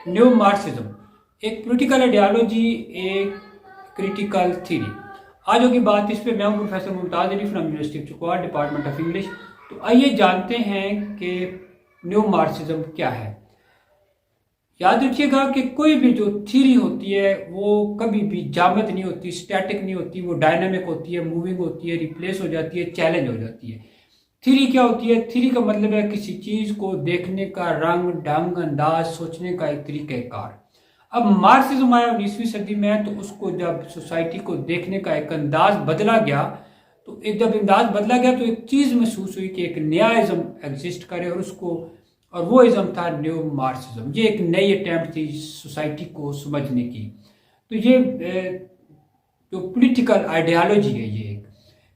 New Marxism, एक political ideology, एक critical theory. आज होगी बात इस पे। मैं हूं professor Mumtaz Ali from university of चकवात, डिपार्टमेंट ऑफ इंग्लिश। तो आइए जानते हैं कि न्यू मार्क्सिज्म क्या है। याद रखिएगा कि कोई भी जो थ्योरी होती है वो कभी भी जामद नहीं होती, स्टैटिक नहीं होती, वो डायनामिक होती है, मूविंग होती है, रिप्लेस हो जाती है, चैलेंज हो जाती है। थ्योरी क्या होती है? थ्योरी का मतलब है किसी चीज को देखने का रंग, ढंग, अंदाज, सोचने का एक तरीक़ाकार। अब मार्क्सिज्म आया 19वीं सदी में, तो उसको जब सोसाइटी को देखने का एक अंदाज बदला गया, तो एक जब अंदाज बदला गया तो एक चीज महसूस हुई कि एक नया इज्म एग्जिस्ट करे और वो इज्म था न्यू मार्क्सिज्म। ये एक नई अटेम्प्ट थी सोसाइटी को समझने की। तो ये जो पॉलिटिकल आइडियोलॉजी है,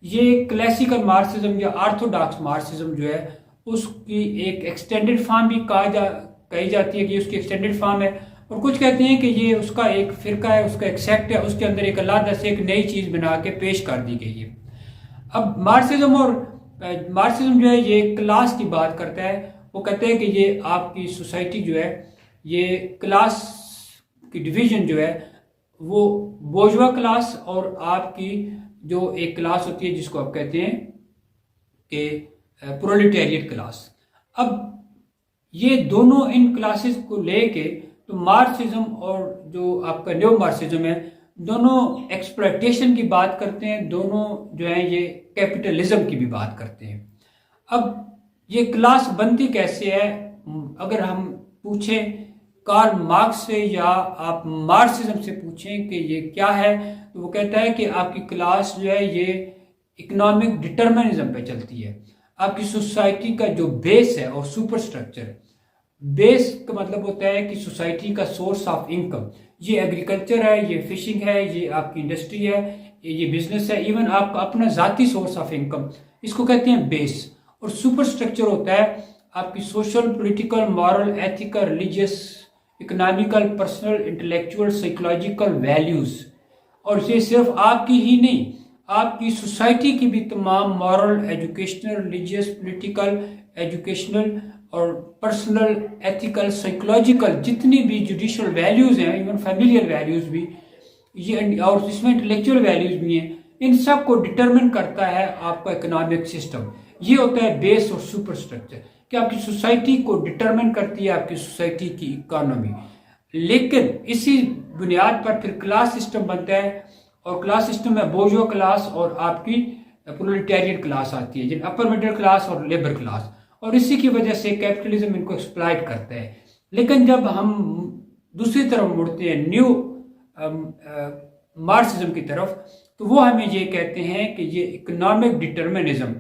ये क्लासिकल मार्क्सिज्म या ऑर्थोडॉक्स मार्क्सिज्म जो है उसकी एक एक्सटेंडेड फॉर्म भी कही जाती है कि उसकी एक्सटेंडेड फॉर्म है, और कुछ कहते हैं कि ये उसका एक फिरका है, उसका एक सेक्ट है, उसके अंदर एक अलग से एक नई चीज बना के पेश कर दी गई है। अब मार्क्सिज्म जो है ये क्लास की बात करता है। वो कहते हैं कि ये आपकी सोसाइटी जो है, ये क्लास की डिवीजन जो है वो बोर्जुआ क्लास और आपकी जो एक क्लास होती है जिसको आप कहते हैं कि प्रोलेटेरिएट क्लास। अब ये दोनों इन क्लासेस को लेके तो मार्क्सिज्म और जो आपका न्यू मार्क्सिज्म है, दोनों एक्सप्लॉयटेशन की बात करते हैं, दोनों जो है ये कैपिटलिज्म की भी बात करते हैं। अब ये क्लास बनती कैसे है? अगर हम पूछें कार्ल मार्क्स से या आप मार्क्सिज्म से पूछें कि ये क्या है, तो वो कहता है कि आपकी क्लास जो है ये इकोनॉमिक डिटर्मिनिज्म पे चलती है। आपकी सोसाइटी का जो बेस है और सुपर स्ट्रक्चर, बेस का मतलब होता है कि सोसाइटी का सोर्स ऑफ इनकम, ये एग्रीकल्चर है, ये फिशिंग है, ये आपकी इंडस्ट्री है, ये बिजनेस है, इवन आपका अपना जाती सोर्स ऑफ इनकम, इसको कहते हैं बेस। और सुपर स्ट्रक्चर होता है आपकी social, political, moral, ethical, religious, economical, personal, intellectual, psychological values. और ये सिर्फ आपकी ही नहीं, आपकी सोसाइटी की भी तमाम moral, educational, religious, political, educational और पर्सनल, एथिकल, साइकोलॉजिकल जितनी भी जुडिशियल वैल्यूज हैं, इवन फैमिलियल वैल्यूज भी ये, और इसमें इंटेलेक्चुअल वैल्यूज भी हैं, इन सब को डिटरमिन करता है आपका इकोनॉमिक सिस्टम। ये होता है बेस और सुपर स्ट्रक्चर, कि आपकी सोसाइटी को डिटरमिन करती है आपकी सोसाइटी की इकोनॉमी। लेकिन इसी बुनियाद पर फिर क्लास सिस्टम बनता है, और क्लास सिस्टम में बोर्जुआ क्लास और आपकी प्रोलेटेरिएट क्लास आती है, जिन अपर मिडिल क्लास और लेबर क्लास, और इसी की वजह से कैपिटलिज्म इनको एक्सप्लॉइट करता है। लेकिन जब हम दूसरी तरफ मुड़ते हैं न्यू मार्क्सिज्म की तरफ, तो वो हमें ये कहते हैं कि ये इकोनॉमिक डिटर्मिनिज्म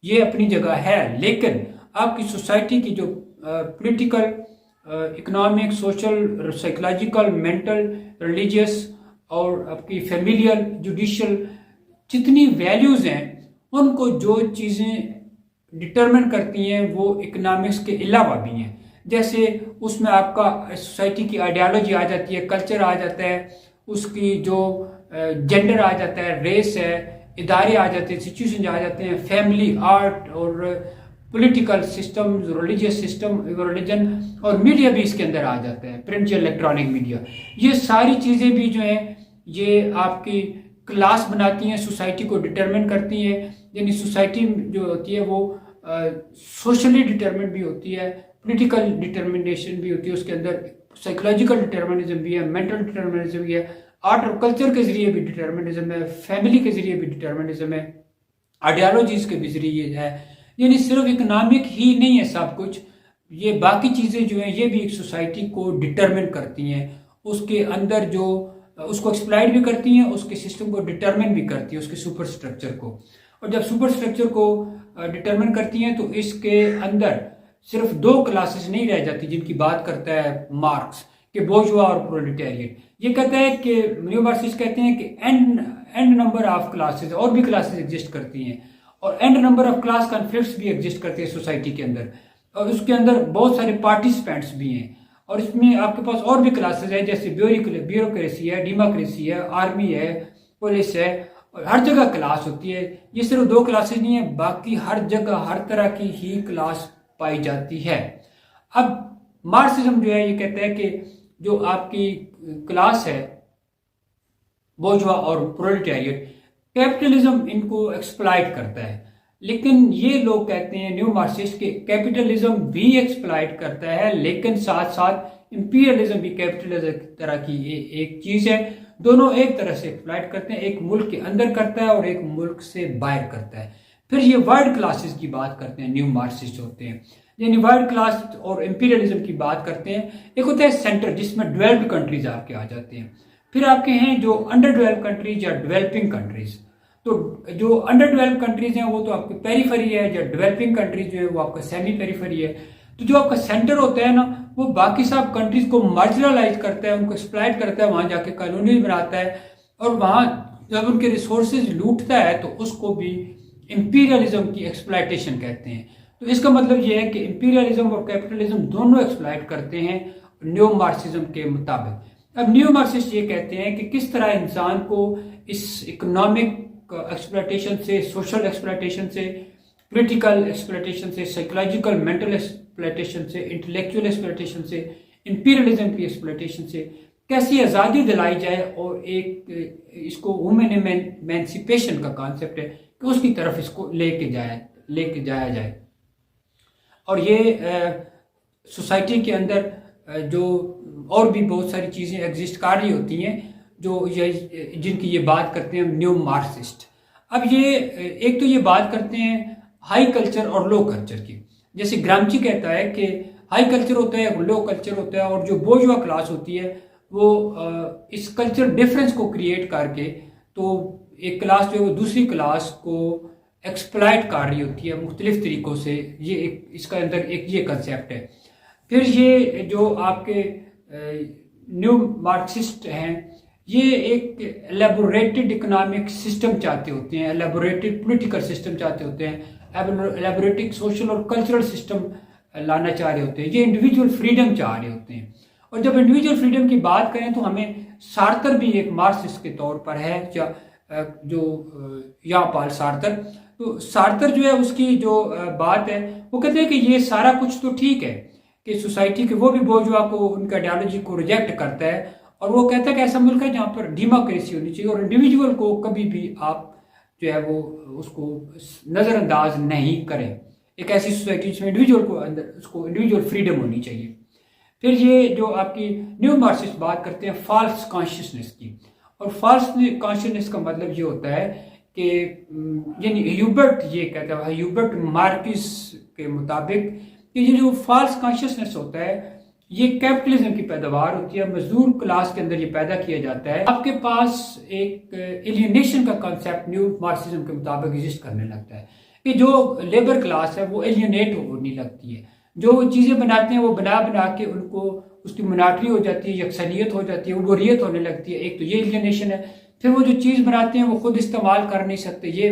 ये अपनी जगह है, लेकिन आपकी सोसाइटी की जो political, economic, social, psychological, mental, religious और आपकी फैमिलियल, जुडिशियल जितनी वैल्यूज हैं, उनको जो चीज़ें डिटरमिन करती हैं वो इकोनॉमिक्स के अलावा भी हैं। जैसे उसमें आपका सोसाइटी की आइडियोलॉजी आ जाती है, कल्चर आ जाता है, उसकी जो जेंडर आ जाता है, रेस है, इदारे आ जाते हैं, सिचुएशन आ जाते हैं, फैमिली, आर्ट और political system, religious system, religion और मीडिया भी इसके अंदर आ जाता है, प्रिंट या इलेक्ट्रॉनिक मीडिया। ये सारी चीज़ें भी जो हैं ये आपकी क्लास बनाती हैं, सोसाइटी को डिटरमिन करती हैं। यानी सोसाइटी जो होती है वो सोशली डिटरमिन भी होती है, पॉलिटिकल डिटर्मिनेशन भी होती है, उसके अंदर साइकोलॉजिकल डिटर्मिनिज्म भी है, मेंटल डिटर्मिनिज्म भी है, आर्ट और कल्चर के जरिए भी डिटर्मिनिज्म है, फैमिली के जरिए भी डिटर्मिनिज्म है, आइडियोलॉजीज के भी जरिए है। यानी सिर्फ इकोनॉमिक ही नहीं है सब कुछ, ये बाकी चीज़ें जो हैं ये भी एक सोसाइटी को डिटरमिन करती हैं, उसके अंदर जो उसको एक्सप्लॉइट भी करती हैं, उसके सिस्टम को डिटरमिन भी करती है, उसके सुपर स्ट्रक्चर को। और जब सुपर स्ट्रक्चर को डिटरमिन करती हैं तो इसके अंदर सिर्फ दो क्लासेस नहीं रह जाती जिनकी बात करता है मार्क्स, के बोर्जुआ और प्रोलेटेरिएट। ये कहता है कि न्यू मार्क्सिस्ट कहते हैं कि एंड नंबर ऑफ क्लासेस, और भी क्लासेस एग्जिस्ट करती हैं, और and number of class conflicts भी एग्जिस्ट करते हैं सोसाइटी के अंदर, और उसके अंदर बहुत सारे पार्टिसिपेंट्स भी हैं। और इसमें आपके पास और भी क्लासेस हैं, जैसे ब्यूरोक्रेसी है, डेमोक्रेसी है, आर्मी है, पुलिस है, और हर जगह क्लास होती है। ये सिर्फ दो क्लासेस नहीं है, बाकी हर जगह हर तरह की ही क्लास पाई जाती है। अब मार्क्सिज्म जो है ये कहता है कि जो आपकी क्लास है बोर्जुआ और प्रोलेटारिएट, कैपिटलिज्म इनको एक्सप्लॉइट करता है। लेकिन ये लोग कहते हैं न्यू मार्क्सिस्ट के कैपिटलिज्म भी एक्सप्लॉइट करता है, लेकिन साथ साथ इंपीरियलिज्म भी कैपिटलिज्म की तरह की एक चीज है। दोनों एक तरह से एक्सप्लॉइट करते हैं, एक मुल्क के अंदर करता है और एक मुल्क से बाहर करता है। फिर ये वर्ल्ड क्लासेस की बात करते हैं, न्यू मार्क्सिस्ट होते हैं, यानी वर्ल्ड क्लास और इंपीरियलिज्म की बात करते हैं। एक होता है सेंटर जिसमें डेवलप्ड कंट्रीज आपके आ जाते हैं, फिर आपके हैं जो अंडर डेवलप्ड कंट्रीज या डेवलपिंग कंट्रीज। तो जो अंडर डेवलप्ड कंट्रीज हैं वो तो आपकी पेरिफेरी है, या डेवलपिंग कंट्रीज जो है वो आपका सेमी पेरिफेरी है। तो जो आपका सेंटर होता है ना, वो बाकी सब कंट्रीज को मार्जिनलाइज करता है, उनको एक्सप्लॉइट करता है, वहां जाके कॉलोनी बनाता है, और वहां जब उनके रिसोर्सेज लूटता है तो उसको भी इंपीरियलिज्म की एक्सप्लॉइटेशन कहते हैं। तो इसका मतलब यह है कि इंपीरियलिज्म और कैपिटलिज्म दोनों एक्सप्लॉइट करते हैं न्यू मार्क्सिज्म के मुताबिक। अब न्यू मार्क्सिस्ट ये कहते हैं कि किस तरह इंसान को इस इकोनॉमिक एक्सप्लॉइटेशन से, सोशल एक्सप्लॉइटेशन से, पॉलिटिकल एक्सप्लॉइटेशन से, साइकोलॉजिकल मेंटल एक्सप्लॉइटेशन से, इंटेलेक्चुअल एक्सप्लॉइटेशन से, इंपीरियलिज्म की एक्सप्लॉइटेशन से कैसी आज़ादी दिलाई जाए, और एक इसको वुमेन एमेंसिपेशन का कॉन्सेप्ट है कि उसकी तरफ इसको लेके जाया जाए। और ये सोसाइटी के अंदर जो और भी बहुत सारी चीज़ें एग्जिस्ट कर रही होती हैं जो ये जिनकी ये बात करते हैं न्यू मार्क्सिस्ट। अब ये एक तो ये बात करते हैं हाई कल्चर और लो कल्चर की। जैसे ग्रामची कहता है कि हाई कल्चर होता है, लो कल्चर होता है, और जो बोर्जुआ क्लास होती है वो इस कल्चर डिफरेंस को क्रिएट करके तो एक क्लास जो है वो दूसरी क्लास को एक्सप्लॉइट कर रही होती है मुख्तलिफ तरीकों से। ये एक इसका अंदर एक ये कंसेप्ट है। फिर ये जो आपके न्यू मार्क्सिस्ट हैं ये एक एलेबोरेटेड इकोनॉमिक सिस्टम चाहते होते हैं, एलेबोरेटेड पॉलिटिकल सिस्टम चाहते होते हैं, एलेबोरेटेड सोशल और कल्चरल सिस्टम लाना चाह रहे होते हैं। ये इंडिविजुअल फ्रीडम चाह रहे होते हैं। और जब इंडिविजुअल फ्रीडम की बात करें तो हमें सार्थर भी एक मार्क्सिस्ट के तौर पर है, जो यहाँ पाल सार्थर। तो सार्थर जो है उसकी जो बात है वो कहते हैं कि ये सारा कुछ तो ठीक है कि सोसाइटी के वो भी बोर्जुआ को उनका आइडियोलॉजी को रिजेक्ट करता है, और वो कहता है कि ऐसा मुल्क है जहाँ पर डेमोक्रेसी होनी चाहिए और इंडिविजुअल को कभी भी आप जो है वो उसको नज़रअंदाज नहीं करें। एक ऐसी सोसाइटी जिसमें इंडिविजुअल को अंदर उसको इंडिविजुअल फ्रीडम होनी चाहिए। फिर ये जो आपकी न्यू मार्क्सिस्ट बात करते हैं फॉल्स कॉन्शियसनेस की, और फॉल्स कॉन्शियसनेस का मतलब ये होता है कि यानी ह्यूबर्ट ये कहता है, ह्यूबर्ट मार्क्स के मुताबिक कि ये जो फॉल्स कॉन्शियसनेस होता है ये कैपिटलिज्म की पैदावार होती है, मजदूर क्लास के अंदर ये पैदा किया जाता है। आपके पास एक एलियनेशन का कॉन्सेप्ट न्यू मार्क्सिज्म के मुताबिक एग्जिस्ट करने लगता है कि जो लेबर क्लास है वो एलियनेट होने लगती है, जो चीज़ें बनाते हैं वो बना बना के उनको उसकी मुनाटरी हो जाती है, यकसनियत हो जाती है, उबरियत होने लगती है। एक तो ये एलियनेशन है। फिर वो जो चीज़ बनाते हैं वो खुद इस्तेमाल कर नहीं सकते, ये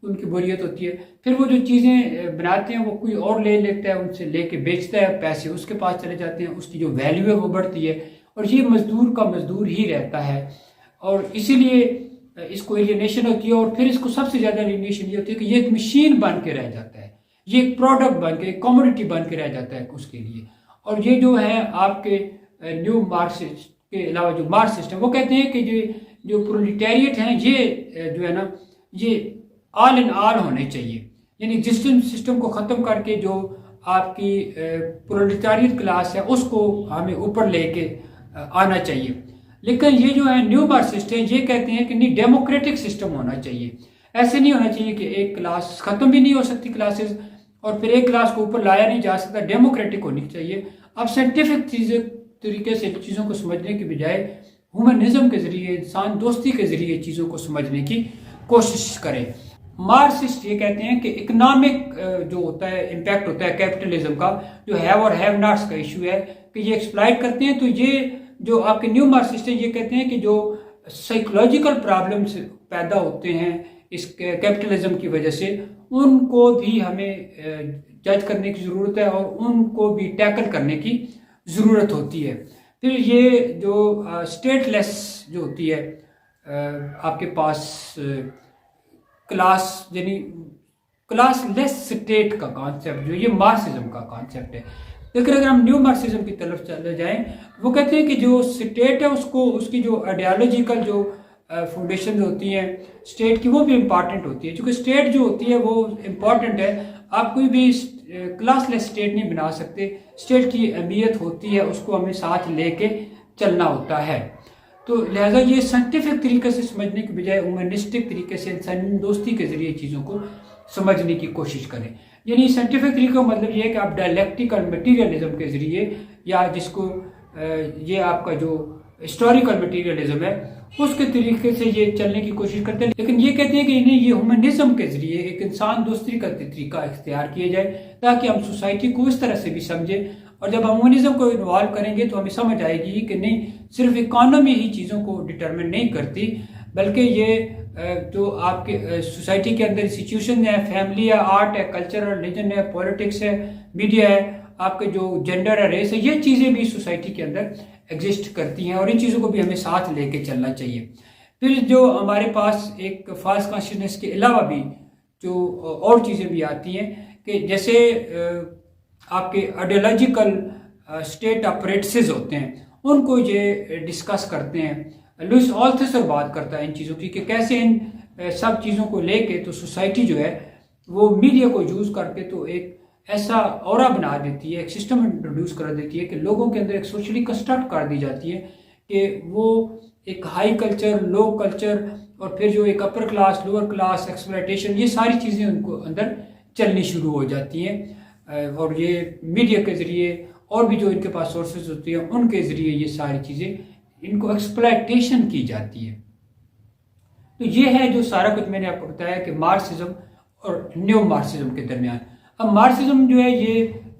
उनकी बोरियत होती है। फिर वो जो चीज़ें बनाते हैं वो कोई और ले लेता है, उनसे लेके बेचता है, पैसे उसके पास चले जाते हैं, उसकी जो वैल्यू है वो बढ़ती है, और ये मजदूर का मजदूर ही रहता है। और इसीलिए इसको एलियनेशन होती है। और फिर इसको सबसे ज़्यादा एलियनेशन ये होती है कि ये एक मशीन बन के रह जाता है, ये एक प्रोडक्ट बन के, एक कमोडिटी बन के रह जाता है उसके लिए। और ये जो है आपके न्यू मार्क्सिस्ट के अलावा जो मार्क्सिस्ट है वो कहते हैं कि ये जो प्रोलेटारिएट हैं ये जो है ना ये ऑल इन ऑल होने चाहिए, यानी एग्जिस्टिंग सिस्टम को ख़त्म करके जो आपकी प्रोलेटारिएट क्लास है उसको हमें ऊपर लेके आना चाहिए। लेकिन ये जो है न्यू मार्क्सिस्ट है ये कहते हैं कि नहीं, डेमोक्रेटिक सिस्टम होना चाहिए। ऐसे नहीं होना चाहिए कि एक क्लास ख़त्म भी नहीं हो सकती क्लासेस और फिर एक क्लास को ऊपर लाया नहीं जा सकता, डेमोक्रेटिक होनी चाहिए। अब साइंटिफिक तरीके से चीज़ों को समझने के बजाय ह्यूमनिज्म के ज़रिए, इंसान दोस्ती के ज़रिए चीज़ों को समझने की कोशिश करें। मार्क्सिस्ट ये कहते हैं कि इकोनॉमिक जो होता है इम्पैक्ट होता है कैपिटलिज्म का, जो हैव और हैव नॉट्स का इशू है कि ये एक्सप्लॉइट करते हैं। तो ये जो आपके न्यू मार्क्सिस्ट है ये कहते हैं कि जो साइकोलॉजिकल प्रॉब्लम्स पैदा होते हैं इस कैपिटलिज्म की वजह से, उनको भी हमें जज करने की ज़रूरत है और उनको भी टैकल करने की ज़रूरत होती है। फिर ये जो स्टेटलेस जो होती है आपके पास क्लास, यानी क्लासलेस स्टेट का कॉन्सेप्ट जो ये मार्क्सिज्म का कॉन्सेप्ट है लेकिन अगर हम न्यू मार्क्सिज्म की तरफ चले जाएं, वो कहते हैं कि जो स्टेट है उसको, उसकी जो आइडियोलॉजिकल जो फाउंडेशन होती हैं स्टेट की, वो भी इम्पॉर्टेंट होती है। क्योंकि स्टेट जो होती है वो इम्पॉर्टेंट है, आप कोई भी क्लासलेस स्टेट नहीं बना सकते। स्टेट की अहमियत होती है, उसको हमें साथ लेके चलना होता है। तो लिहाजा ये साइंटिफिक तरीके से समझने की बजाय ह्यूमनिस्टिक तरीके से, इंसानी दोस्ती के जरिए चीज़ों को समझने की कोशिश करें। यानी साइंटिफिक तरीके का मतलब ये है कि आप डायलेक्टिकल मटीरियलिज्म के जरिए, या जिसको ये आपका जो हिस्टोरिकल मटीरियलिज्म है उसके तरीके से ये चलने की कोशिश करते हैं। लेकिन ये कहते हैं कि इन्हें ये ह्यूमनिज्म के जरिए एक इंसान दोस्ती का तरीका इख्तियार किया जाए, ताकि हम सोसाइटी को इस तरह से भी समझें। और जब हम ह्यूमनिज्म को इन्वॉल्व करेंगे तो हमें समझ आएगी कि नहीं सिर्फ इकोनॉमी ही चीज़ों को डिटरमिन नहीं करती, बल्कि ये जो आपके सोसाइटी के अंदर इंस्टीट्यूशन है, फैमिली है, आर्ट है, कल्चर है, रिलीजन है, पॉलिटिक्स है, मीडिया है, आपके जो जेंडर है, रेस है, ये चीज़ें भी सोसाइटी के अंदर एग्जिस्ट करती हैं और इन चीज़ों को भी हमें साथ लेके चलना चाहिए। फिर जो हमारे पास एक फॉल्स कॉन्शियसनेस के अलावा भी जो और चीज़ें भी आती हैं कि जैसे आपके आइडियोलॉजिकल स्टेट ऑफ प्रैक्टिसेस होते हैं, उनको ये डिस्कस करते हैं। लुइस ऑल्थसर बात करता है इन चीज़ों की कि कैसे इन सब चीज़ों को लेके तो सोसाइटी जो है वो मीडिया को यूज़ करके तो एक ऐसा ऑरा बना देती है, एक सिस्टम इंट्रोड्यूस कर देती है कि लोगों के अंदर एक सोशली कंस्ट्रक्ट कर दी जाती है कि वो एक हाई कल्चर, लो कल्चर, और फिर जो एक upper class, lower class, exploitation, ये सारी चीज़ें उनको अंदर चलनी शुरू हो जाती हैं। और ये मीडिया के ज़रिए और भी जो इनके पास सोर्सेज होती हैं उनके ज़रिए ये सारी चीज़ें इनको एक्सप्लॉयटेशन की जाती है। तो ये है जो सारा कुछ मैंने आपको बताया कि मार्क्सिज्म और न्यू मार्क्सिज्म के दरमियान। अब मार्क्सिज्म जो है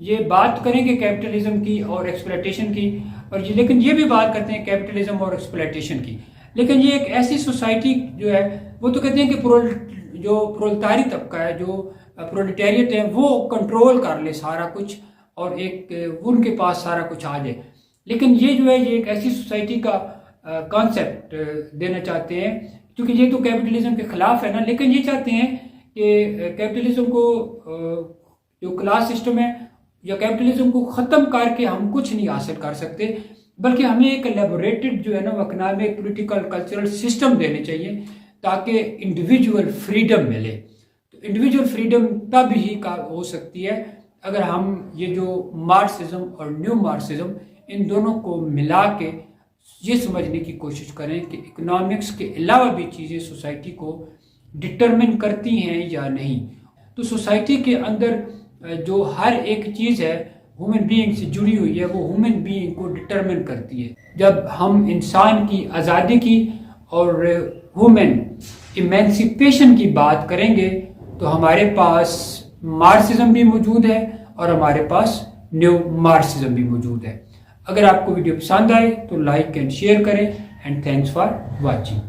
ये बात करेंगे कैपिटलिज्म की और एक्सप्लॉयटेशन की, और ये लेकिन ये भी बात करते हैं कैपिटलिज्म और एक्सप्लॉयटेशन की। लेकिन ये एक ऐसी सोसाइटी जो है, वो तो कहते हैं कि जो प्रोलेटारी तबका है, जो प्रोलेटारिएट है, वो कंट्रोल कर ले सारा कुछ और एक उनके पास सारा कुछ आ जाए। लेकिन ये जो है ये एक ऐसी सोसाइटी का कॉन्सेप्ट देना चाहते हैं, क्योंकि ये तो कैपिटलिज्म के खिलाफ है ना। लेकिन ये चाहते हैं कि कैपिटलिज्म को जो क्लास सिस्टम है या कैपिटलिज्म को ख़त्म करके हम कुछ नहीं हासिल कर सकते, बल्कि हमें एक एलेबोरेटेड जो है ना इकोनॉमिक, पॉलिटिकल, कल्चरल सिस्टम देने चाहिए ताकि इंडिविजुअल फ्रीडम मिले। तो इंडिविजुअल फ्रीडम तब ही हो सकती है अगर हम ये जो मार्क्सिज्म और न्यू मार्क्सिज्म इन दोनों को मिला के ये समझने की कोशिश करें कि इकोनॉमिक्स के अलावा भी चीज़ें सोसाइटी को डिटरमिन करती हैं या नहीं। तो सोसाइटी के अंदर जो हर एक चीज़ है ह्यूमन बीइंग से जुड़ी हुई है, वो ह्यूमन बीइंग को डिटरमिन करती है। जब हम इंसान की आज़ादी की और ह्यूमन इमेंसिपेशन की बात करेंगे तो हमारे पास मार्क्सिज्म भी मौजूद है और हमारे पास न्यू मार्क्सिज्म भी मौजूद है। अगर आपको वीडियो पसंद आए तो लाइक एंड शेयर करें, एंड थैंक्स फॉर वॉचिंग।